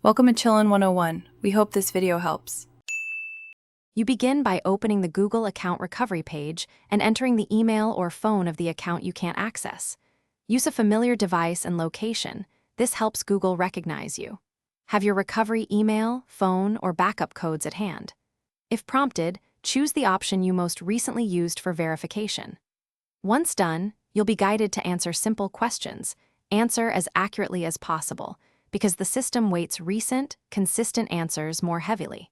Welcome to Chillin' 101. We hope this video helps. You begin by opening the Google account recovery page and entering the email or phone of the account you can't access. Use a familiar device and location. This helps Google recognize you. Have your recovery email, phone, or backup codes at hand. If prompted, choose the option you most recently used for verification. Once done, you'll be guided to answer simple questions. Answer as accurately as possible, because the system weights recent, consistent answers more heavily.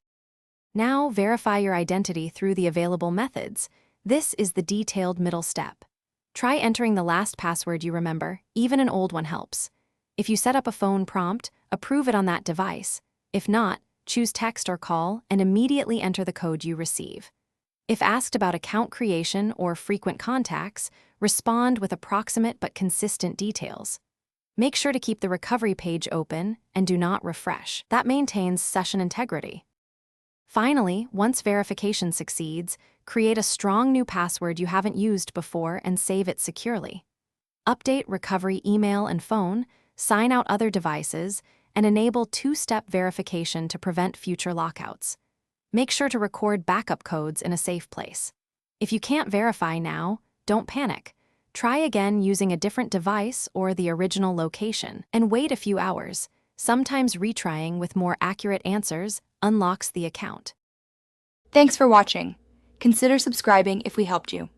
Now verify your identity through the available methods. This is the detailed middle step. Try entering the last password you remember, even an old one helps. If you set up a phone prompt, approve it on that device. If not, choose text or call and immediately enter the code you receive. If asked about account creation or frequent contacts, respond with approximate but consistent details. Make sure to keep the recovery page open and do not refresh. That maintains session integrity. Finally, once verification succeeds, create a strong new password you haven't used before and save it securely. Update recovery email and phone, sign out other devices, and enable two-step verification to prevent future lockouts. Make sure to record backup codes in a safe place. If you can't verify now, don't panic. Try again using a different device or the original location, and wait a few hours. Sometimes retrying with more accurate answers unlocks the account. Thanks for watching. Consider subscribing if we helped you.